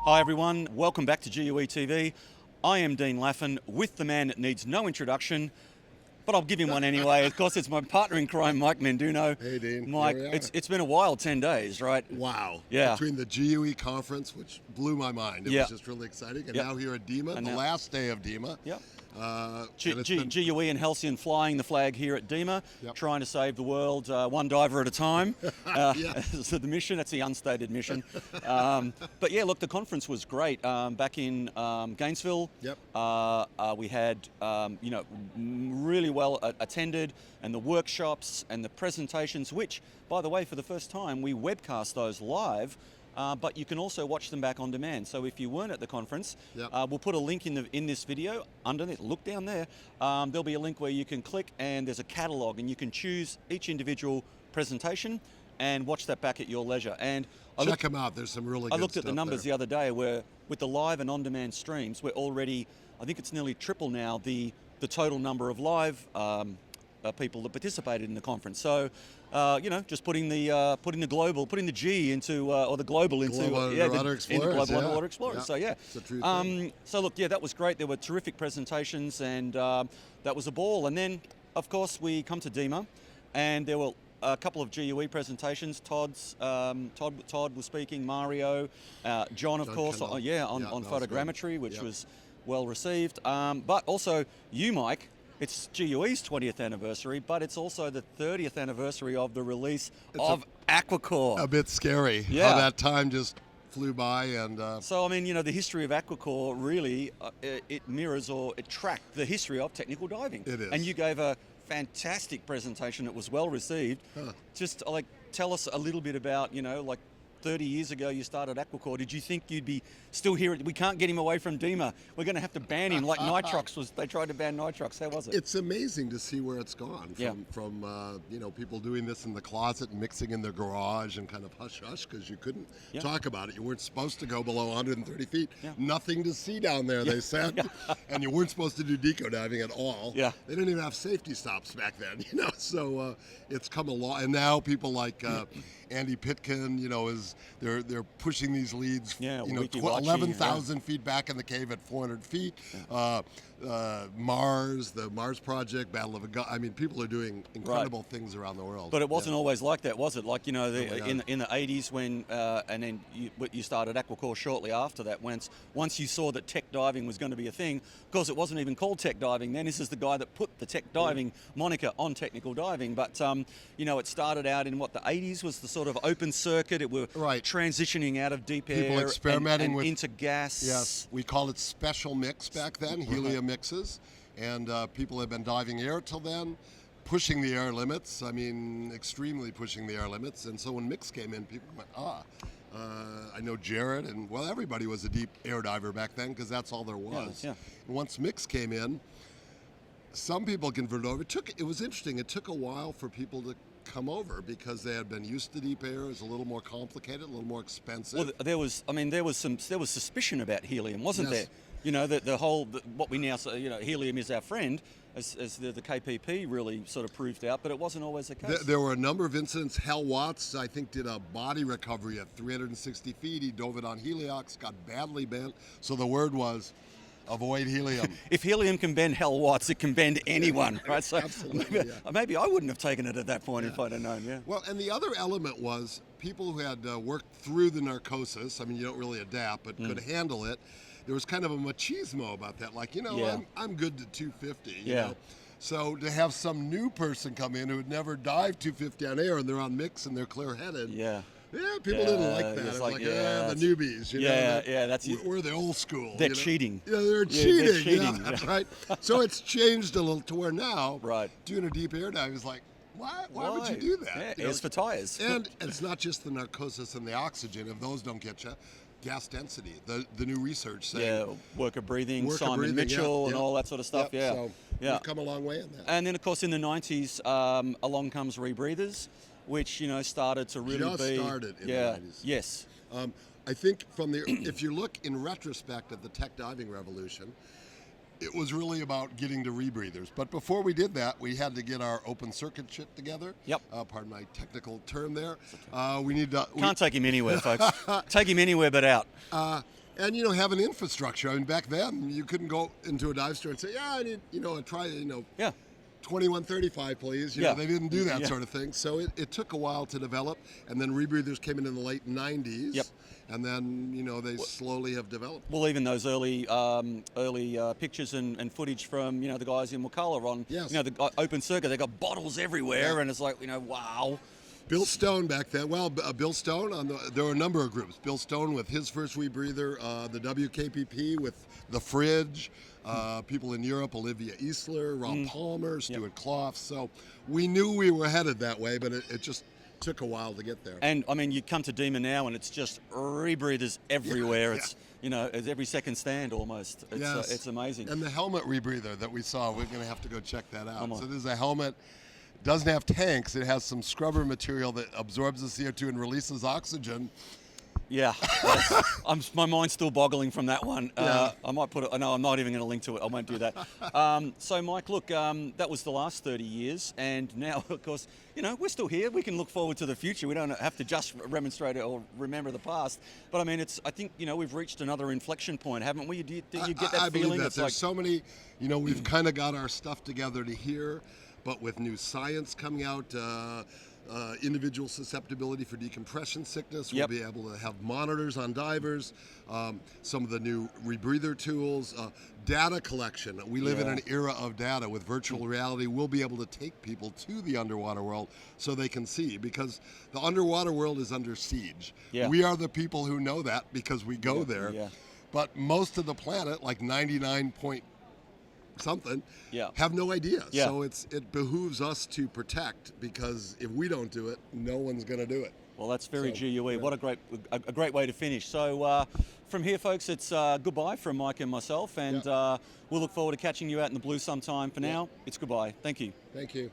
Hi everyone, welcome back to GUE TV. I am Dean Laffin with the man that needs no introduction, but I'll give him one anyway. Of course, it's my partner in crime, Mike Menduno. Hey Dean, Mike, here we are. it's been a wild 10 days, right? Wow. Yeah. Between the GUE conference, which blew my mind, it Yeah. was just really exciting, and Yep. now here at DEMA, And the now- last day of DEMA. Yep. And it's been- GUE and Halcyon flying the flag here at DEMA, Yep. trying to save the world one diver at a time. Yeah. So the mission, that's the unstated mission. But yeah, look, the conference was great. Back in Gainesville, Yep. we had, really well attended, and the workshops and the presentations, which, by the way, for the first time, we webcast those live. But you can also watch them back on demand. So if you weren't at the conference, Yep. we'll put a link in this video underneath. Look down there. There'll be a link where you can click, and there's a catalog, and you can choose each individual presentation and watch that back at your leisure. And Check them out. There's some really good I looked at the stuff numbers there. the other day where with the live and on-demand streams, we're already, I think it's nearly triple now the total number of live people that participated in the conference. So, just putting the G into or the global into Global Underwater Explorers, into global yeah. underwater explorers. Yeah. So yeah, It's a true thing. so look, yeah, that was great. There were terrific presentations, and that was a ball. And then, of course, we come to DEMA, and there were a couple of GUE presentations. Todd was speaking. Mario, John, of John course, Kendall. on Yeah, that was good. photogrammetry, which Yep. was well received. But also you, Mike. It's GUE's 20th anniversary, but it's also the 30th anniversary of the release of Aquacore. A bit scary Yeah. how that time just flew by, and So, I mean, the history of Aquacore really, it mirrors or it tracked the history of technical diving. It is. And you gave a fantastic presentation. It was well received. Huh. Just tell us a little bit about, 30 years ago you started Aquacore. Did you think you'd be still here? We can't get him away from DEMA. We're going to have to ban him like Nitrox they tried to ban Nitrox. How was it? it's amazing to see where it's gone Yeah. from people doing this in the closet and mixing in their garage and kind of hush hush because you couldn't Yeah. talk about it. You weren't supposed to go below 130 feet. Yeah. Nothing to see down there, they said. And you weren't supposed to do deco diving at all. Yeah. They didn't even have safety stops back then, So it's come along, and now people like Andy Pitkin, they're pushing these leads. Yeah, Wiki Wachi, 11,000 feet back in the cave at 400 feet. Mars, the Mars Project, Battle of I mean, people are doing incredible things around the world. But it wasn't always like that, was it? Like, my God. in the 80s when, and then you started Aquacore shortly after that, once you saw that tech diving was going to be a thing. Of course, it wasn't even called tech diving then. This is the guy that put the tech diving moniker on technical diving. But, it started out in the 80s was the sort of open circuit. It were Right. transitioning out of deep People air experimenting and with- into gas. Yes, we call it special mix back then, helium mixes, and people have been diving air till then, pushing the air limits. I mean, extremely pushing the air limits. And so when mix came in, people went, I know Jared, and well, everybody was a deep air diver back then because that's all there was. Yeah. And once mix came in, some people converted over. It was interesting. It took a while for people to come over because they had been used to deep air. It was a little more complicated, a little more expensive. Well, there was suspicion about helium, wasn't Yes. there? What we now say, helium is our friend, as the KPP really sort of proved out, but it wasn't always the case. There were a number of incidents. Hal Watts, I think, did a body recovery at 360 feet. He dove it on heliox, got badly bent. So the word was, avoid helium. If helium can bend Hal Watts, it can bend anyone, right? So Absolutely, maybe I wouldn't have taken it at that point if I'd have known. Yeah. Well, and the other element was people who had worked through the narcosis. I mean, you don't really adapt, but could handle it. There was kind of a machismo about that. Like, Yeah. I'm good to 250. You Yeah. know? So to have some new person come in who had never dived 250 on air and they're on mix and they're clear-headed. Yeah. Yeah, people didn't like that. it's It's like, like, yeah, the newbies. that's we're the old school. They're cheating. Yeah, they're Yeah, cheating. they're cheating. Yeah, that's right. So it's changed a little to where now Right. doing a deep air dive is like, why would you do that? Yeah, You know, airs for tires. and it's not just the narcosis and the oxygen. If those don't get you, gas density. The new research saying Yeah, worker breathing, worker Simon breathing, Mitchell, and yeah. all that sort of stuff. Yep, Yeah, so yeah. we've come a long way in that. And then, of course, in the 90s, along comes rebreathers, which started to really Just be. started in the yeah. 90s. Yes. I think if you look in retrospect at the tech diving revolution, it was really about getting to rebreathers. But before we did that, we had to get our open circuit shit together. Yep. Pardon my technical term there. We need to. Can't take him anywhere, folks. Take him anywhere but out. And have an infrastructure. I mean, back then you couldn't go into a dive store and say, "Yeah, I need Yeah. 2135, please." Yeah. They didn't do that Yeah. sort of thing. So it took a while to develop, and then rebreathers came in the late 90s. Yep. And then they slowly have developed. Well, even those early pictures and footage from the guys in Wakala on Yes. the open circuit, they got bottles everywhere, Yeah. and it's like wow. Bill Stone back then. Well, Bill Stone there were a number of groups. Bill Stone with his first rebreather, the WKPP with the Fridge, people in Europe, Olivia Eastler, Rob Palmer, Stuart Clough. So we knew we were headed that way, but it just took a while to get there. And I mean, you come to Demon now, and it's just rebreathers everywhere. Yeah. It's it's every second stand almost. It's amazing. And the helmet rebreather that we saw, we're going to have to go check that out. Come on. So this is a helmet. Doesn't have tanks. It has some scrubber material that absorbs the CO2 and releases oxygen. Yeah, my mind's still boggling from that one. Yeah. I might put it. No, I'm not even going to link to it. I won't do that. So, Mike, look, that was the last 30 years, and now, of course, we're still here. We can look forward to the future. We don't have to just remonstrate or remember the past. But I mean, I think we've reached another inflection point, haven't we? Do you get that I feeling? believe that. It's There's like, so many. We've kind of got our stuff together to here, but with new science coming out. Individual susceptibility for decompression sickness. Yep. We'll be able to have monitors on divers, some of the new rebreather tools, data collection. We live in an era of data. With virtual reality, we'll be able to take people to the underwater world so they can see, because the underwater world is under siege. Yeah. We are the people who know that because we go there. Yeah. But most of the planet, like 99 point something, Yeah. have no idea. Yeah. So it behooves us to protect, because if we don't do it, no one's going to do it. Well, that's very So, GUE. yeah. What a great way to finish. So from here, folks, it's goodbye from Mike and myself, and we'll look forward to catching you out in the blue sometime. For now, it's goodbye. Thank you. Thank you.